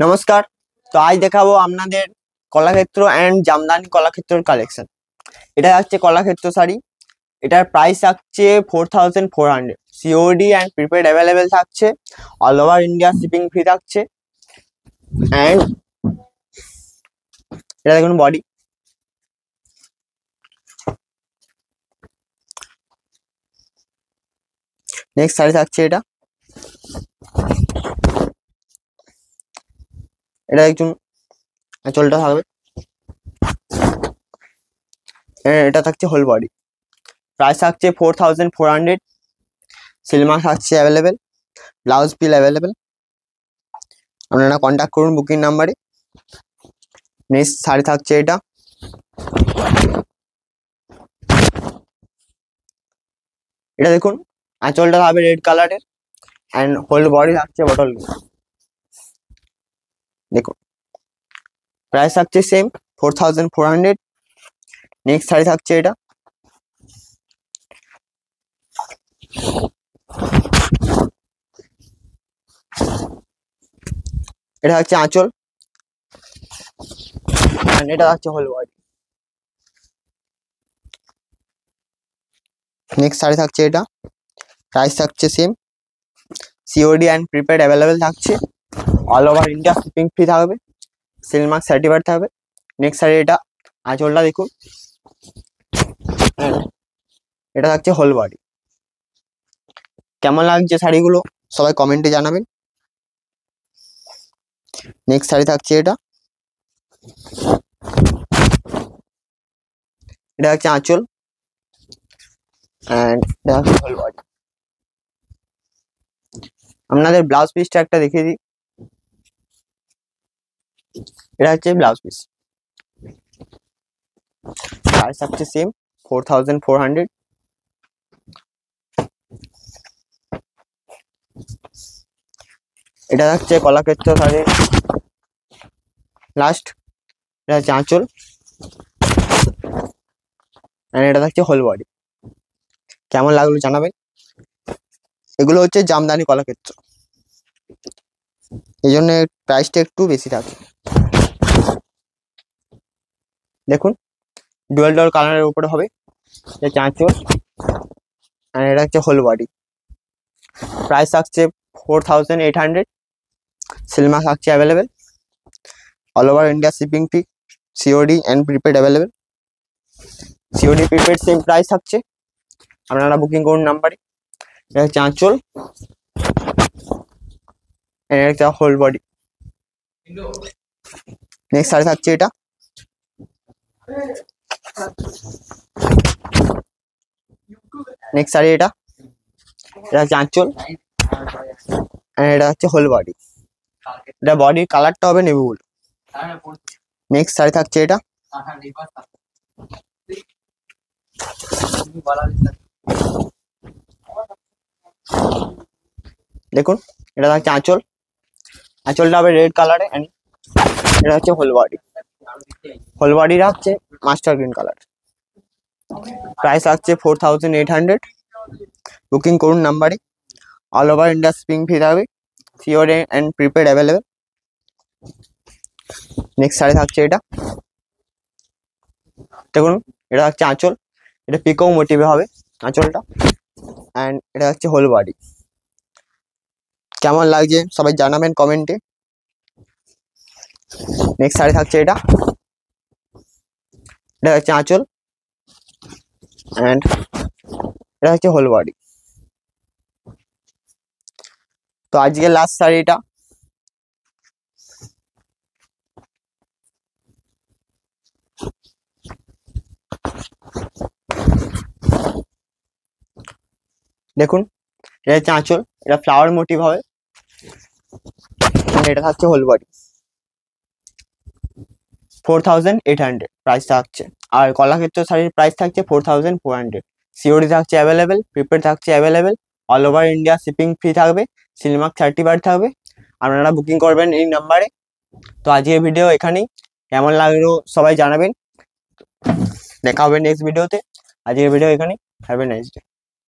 নমস্কার। তো আজ দেখাবো আপনাদের কলাক্ষেত্র এন্ড জামদানি কলাক্ষেত্রের কালেকশন। এটা হচ্ছে কলাক্ষেত্র শাড়ি। এটার প্রাইস থাকছে 4400। সিওডি অ্যান্ড প্রিপেড অ্যাভেলেবেল থাকছে। All over India shipping free থাকছে। অ্যান্ড এটা দেখুন বডি। নেক্সট শাড়ি থাকছে এটা। এটা একজন আঁচলটা থাকবে। এটা থাকছে হোল বডি। প্রাইস থাকছে 4400। সিলমার্ক থাকছে অ্যাভেলেবেল। ব্লাউজ পিল অ্যাভেলেবেল। আপনারা কন্ট্যাক্ট করুন বুকিং নাম্বারে। নেক্সট শাড়ি থাকছে এটা। এটা দেখুন আঁচলটা হবে রেড কালারের অ্যান্ড হোল বডি থাকছে বটল। দেখুন প্রাইস থাকছে সেম 4400। নেক্সট শাড়ি থাকছে এটা। এটা হচ্ছে আঁচল অ্যান্ড এটা হচ্ছে হোল বডি। নেক্সট শাড়ি থাকছে এটা। প্রাইস থাকছে same. COD and prepaid available থাকছে। All over India shipping free থাকবে। সিলমার্ক সার্টিফাইড থাকবে। নেক্সট শাড়ি এটা। আঁচলটা দেখুন। এটা থাকছে হোল বডি। কেমন লাগছে শাড়িগুলো সবাই কমেন্টে জানাবেন। নেক্সট শাড়ি থাকছে এটা। এটা হচ্ছে আঁচল অ্যান্ড এটা হচ্ছে হোল বডি। আপনাদের ব্লাউজ পিসটা একটা দেখিয়ে দিই। এটা হচ্ছে ব্লাউজ পিস। প্রাইস থাকছে সেম 4400। এটা থাকছে কলাক্ষেত্র শাড়ির লাস্ট। এটা হচ্ছে আঁচল অ্যান্ড এটা থাকছে হোল বডি। কেমন লাগলো জানাবেন। এগুলো হচ্ছে জামদানি কলাক্ষেত্র, এই জন্য প্রাইসটা একটু বেশি থাকে। দেখুন ডুয়েল ডল কালারের উপরে হবে। এটা আঁচল আর এটা হচ্ছে হোল বডি। প্রাইস থাকছে 4800। সিলমার্ক থাকছে available. All over India shipping free. COD and prepaid available. COD prepaid same price থাকছে। আপনারা বুকিং করুন নাম্বারে। এটা হচ্ছে আঁচল এটা হচ্ছে হোল বডি। নেক্সট শাড়ি থাকছে এটা। নেক্সট শাড়ি এটা। এটা হচ্ছে আঁচল এটা হচ্ছে হোল বডি। এটা বডির কালারটা হবে নেভি ব্লু। নেক্সট শাড়ি থাকছে এটা। দেখুন এটা থাকছে আঁচল। আঁচলটা হবে রেড কালারে এন্ড এটা হচ্ছে হোল বডি। হোল বডিটা হচ্ছে মাস্টার গ্রিন কালার। প্রাইস থাকছে 4800। বুকিং করুন নাম্বারে। All over India shipping free থাকবে। COD and prepaid available. Next sari থাকছে এটা। দেখুন এটা হচ্ছে আঁচল। এটা পিকো মোটিভে হবে আঁচলটা অ্যান্ড এটা হচ্ছে হোল বডি। কেমন লাগছে সবাই জানাবেন কমেন্টে। নেক্সট শাড়ি থাকছে এটা। এটা হচ্ছে আঁচল অ্যান্ড এটা হচ্ছে হোল বডি। তো আজকে লাস্ট শাড়িটা। দেখুন এটা হচ্ছে আঁচল। এটা ফ্লাওয়ার মোটিভ হবে। এটা থাকছে হোল বডি। 4800 প্রাইস থাকছে। আর কলাক্ষেত্র শাড়ির প্রাইস থাকছে 4400। সিওডি থাকছে অ্যাভেলেবেল। প্রিপেড থাকছে available. All over India shipping free থাকবে। সিলমার্ক সার্টিফাইড থাকবে। আপনারা বুকিং করবেন এই নাম্বারে। তো আজকের ভিডিও এখানেই। কেমন লাগলো সবাই জানাবেন। দেখা হবে নেক্সট ভিডিওতে। আজকের ভিডিও এখানেই। Have a nice day.